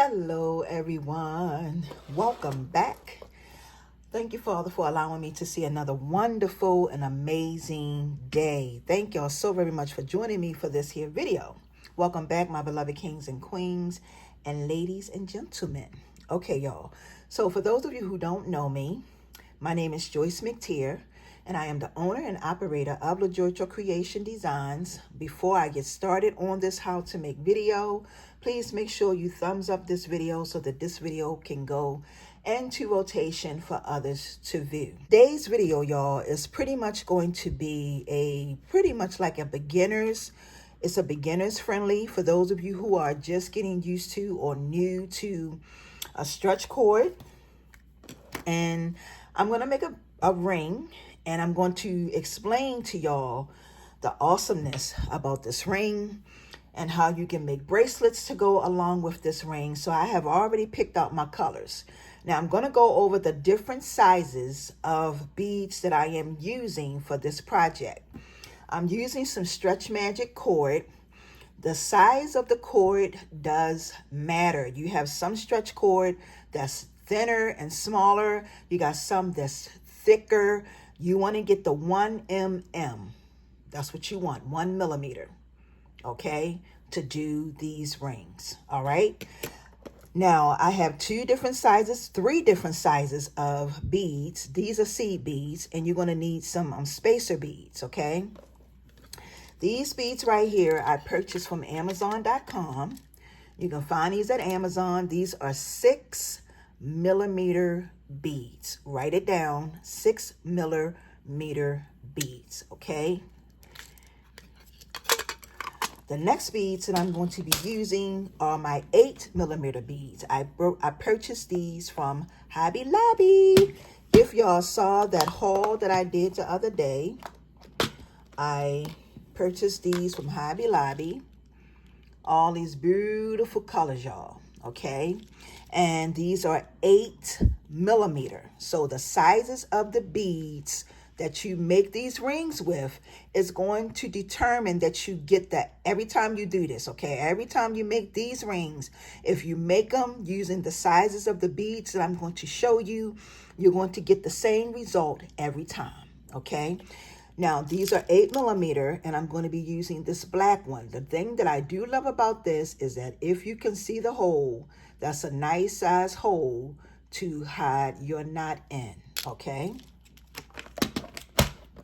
Hello, everyone. Welcome back. Thank you, Father, for allowing me to see another wonderful and amazing day. Thank y'all so very much for joining me for this here video. Welcome back, my beloved kings and queens and ladies and gentlemen. Okay, y'all. So for those of you who don't know me, my name is Joyce McTier, and I am the owner and operator of LaJoytra Creation Designs. Before I get started on this how to make video, please make sure you thumbs up this video so that this video can go into rotation for others to view. Today's video, y'all, is pretty much going to be pretty much like a beginner's. It's a beginner's friendly for those of you who are just getting used to or new to a stretch cord. And I'm going to make a ring, and I'm going to explain to y'all the awesomeness about this ring and how you can make bracelets to go along with this ring. So I have already picked out my colors. Now I'm going to go over the different sizes of beads that I am using for this project. I'm using some Stretch Magic cord. The size of the cord does matter. You have some stretch cord that's thinner and smaller. You got some that's thicker. You want to get the 1 mm. That's what you want, 1 millimeter, okay, to do these rings. All right. Now I have three different sizes of beads. These are seed beads, and you're going to need some spacer beads, okay? These beads right here I purchased from Amazon.com. You can find these at Amazon. These are 6 millimeter beads. Write it down, 6 millimeter beads, okay? The next beads that I'm going to be using are my 8 millimeter beads. I purchased these from Hobby Lobby. If y'all saw that haul that I did the other day, I purchased these from Hobby Lobby. All these beautiful colors, y'all, okay? And these are 8 millimeter. So the sizes of the beads that you make these rings with is going to determine that you get that every time you do this, okay? Every time you make these rings, if you make them using the sizes of the beads that I'm going to show you, you're going to get the same result every time, okay? Now, these are 8 millimeter, and I'm going to be using this black one. The thing that I do love about this is that if you can see the hole, that's a nice size hole to hide your knot in, okay?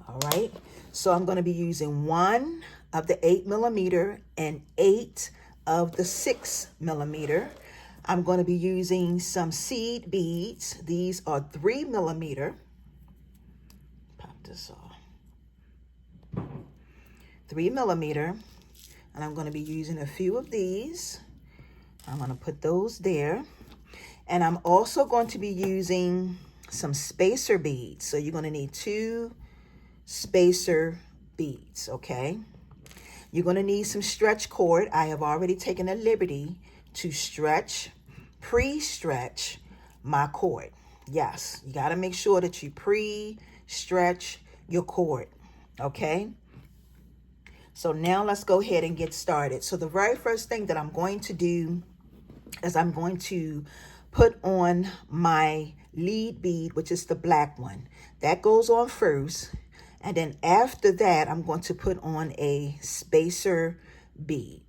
All right, so I'm going to be using 1 of the 8 millimeter and 8 of the 6 millimeter. I'm going to be using some seed beads. These are 3 millimeter. Pop this off. 3 millimeter. And I'm going to be using a few of these. I'm going to put those there. And I'm also going to be using some spacer beads. So you're going to need 2 spacer beads, okay? You're going to need some stretch cord. I have already taken a liberty to pre-stretch my cord. Yes, you got to make sure that you pre-stretch your cord, okay? So now let's go ahead and get started. So the very first thing that I'm going to do is I'm going to put on my lead bead, which is the black one. That goes on first. And then after that, I'm going to put on a spacer bead.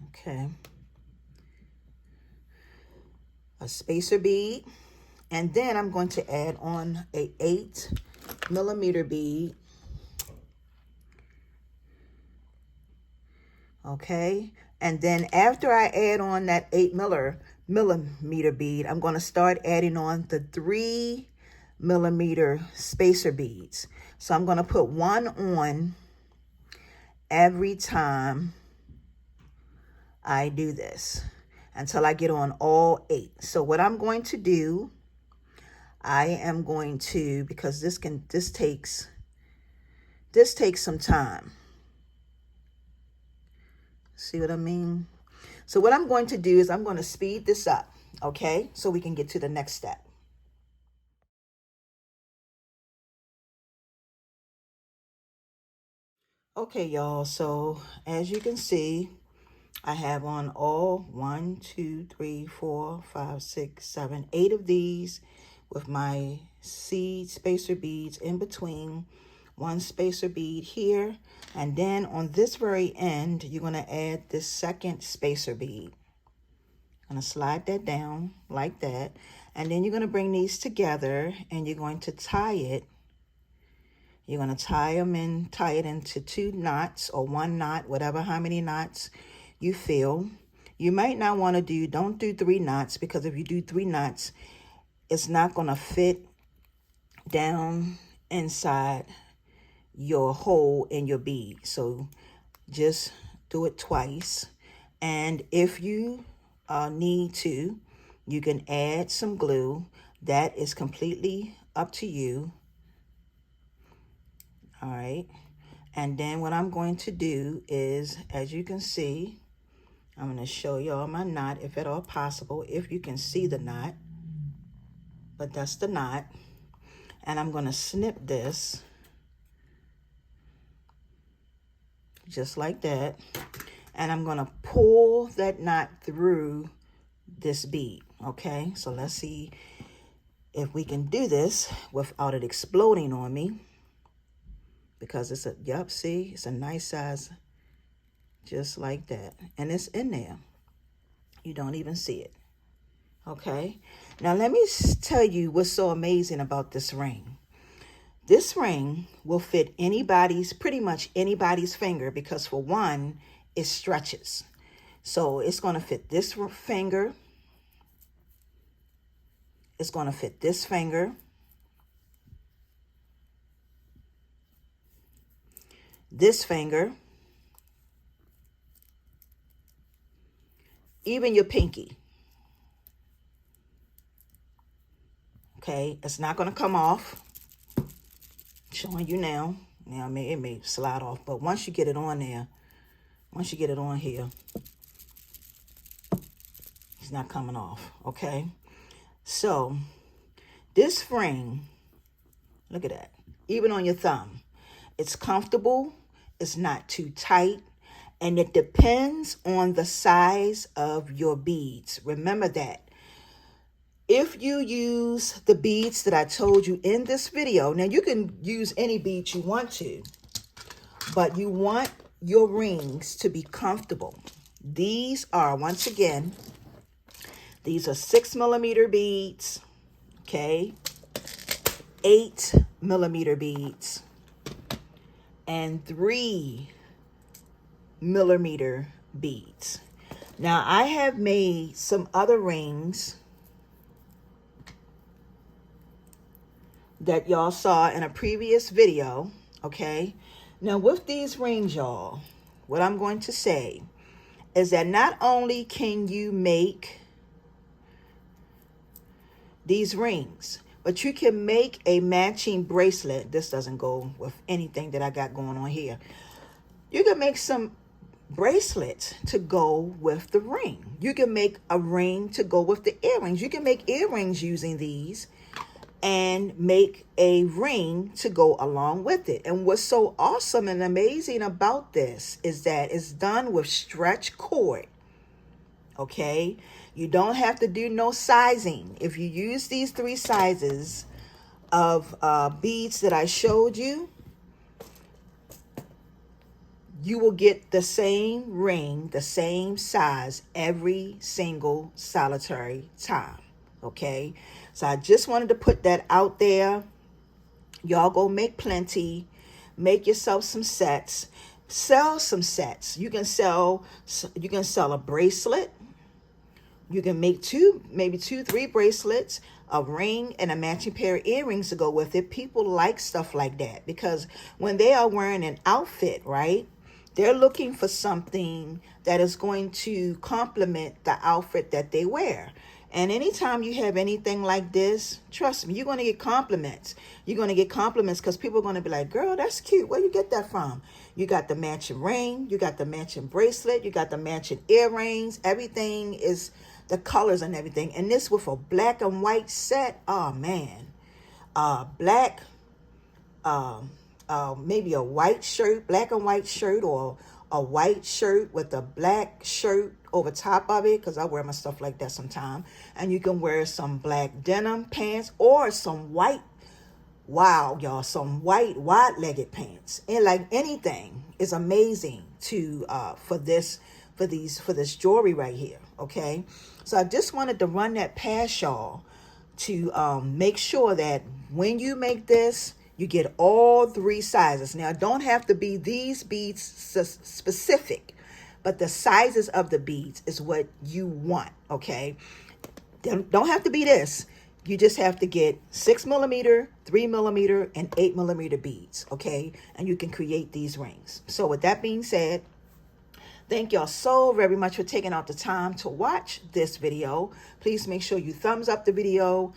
Okay. A spacer bead. And then I'm going to add on a 8 millimeter bead. Okay. And then after I add on that 8 millimeter bead, I'm going to start adding on the 3 millimeter spacer beads. So I'm going to put 1 on every time I do this until I get on all 8. So what I'm going to do, I am going to, because this takes some time. See what I mean? So what I'm going to do is I'm going to speed this up, okay? So we can get to the next step. Okay, y'all, so as you can see, I have on all 1, 2, 3, 4, 5, 6, 7, 8 of these with my seed spacer beads in between, one spacer bead here, and then on this very end, you're going to add this second spacer bead. I'm going to slide that down like that, and then you're going to bring these together and you're going to tie it. You're going to tie it into 2 knots or 1 knot, whatever, how many knots you feel. You might not want to don't do 3 knots, because if you do 3 knots, it's not going to fit down inside your hole in your bead. So just do it twice. And if you need to, you can add some glue. That is completely up to you. All right. And then what I'm going to do is, as you can see, I'm going to show y'all my knot, if at all possible, if you can see the knot. But that's the knot. And I'm going to snip this just like that. And I'm going to pull that knot through this bead. Okay, so let's see if we can do this without it exploding on me. Because it's see, it's a nice size, just like that. And it's in there. You don't even see it. Okay. Now let me tell you what's so amazing about this ring. This ring will fit pretty much anybody's finger, because for one, it stretches. So it's going to fit this finger. It's going to fit this finger. This finger, even your pinky. Okay, it's not going to come off. I'm showing you now. Now it may slide off, but once you get it on there, once you get it on here, it's not coming off. Okay, so this ring, look at that, even on your thumb, it's comfortable. It's not too tight, and it depends on the size of your beads. Remember that. If you use the beads that I told you in this video, now you can use any beads you want to, but you want your rings to be comfortable. These are, once again, these are 6mm beads, okay, 8mm beads, and 3mm beads. Now I have made some other rings that y'all saw in a previous video, okay? Now with these rings, y'all, what I'm going to say is that not only can you make these rings, but you can make a matching bracelet. This doesn't go with anything that I got going on here. You can make some bracelets to go with the ring. You can make a ring to go with the earrings. You can make earrings using these and make a ring to go along with it. And what's so awesome and amazing about this is that it's done with stretch cord. Okay, you don't have to do no sizing. If you use these 3 sizes of beads that I showed you, you will get the same ring, the same size every single solitary time. Okay, so I just wanted to put that out there. Y'all go make plenty, make yourself some sets, sell some sets. You can sell a bracelet. You can make maybe 2, 3 bracelets, a ring, and a matching pair of earrings to go with it. People like stuff like that, because when they are wearing an outfit, right, they're looking for something that is going to complement the outfit that they wear. And anytime you have anything like this, trust me, you're going to get compliments. You're going to get compliments because people are going to be like, girl, that's cute. Where you get that from? You got the matching ring. You got the matching bracelet. You got the matching earrings. Everything is the colors and everything. And this with a black and white set. Oh, man. Black, a maybe a white shirt, black and white shirt, or a white shirt with a black shirt over top of it, because I wear my stuff like that sometimes. And you can wear some black denim pants or some white, wow, y'all, some white wide-legged pants. And like anything is amazing to for this jewelry right here. Okay, so I just wanted to run that past y'all to make sure that when you make this, you get all 3 sizes. Now, don't have to be these beads specific, but the sizes of the beads is what you want, okay? Don't have to be this. You just have to get 6 millimeter, 3 millimeter, and 8 millimeter beads, okay? And you can create these rings. So with that being said, thank y'all so very much for taking out the time to watch this video. Please make sure you thumbs up the video.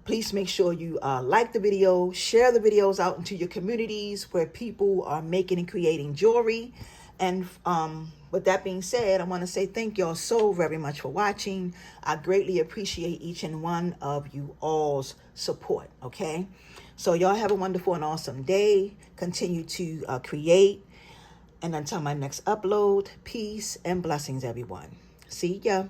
Please make sure you like the video, share the videos out into your communities where people are making and creating jewelry. And with that being said, I want to say thank y'all so very much for watching. I greatly appreciate each and one of you all's support, okay? So y'all have a wonderful and awesome day. Continue to create. And until my next upload, peace and blessings, everyone. See ya.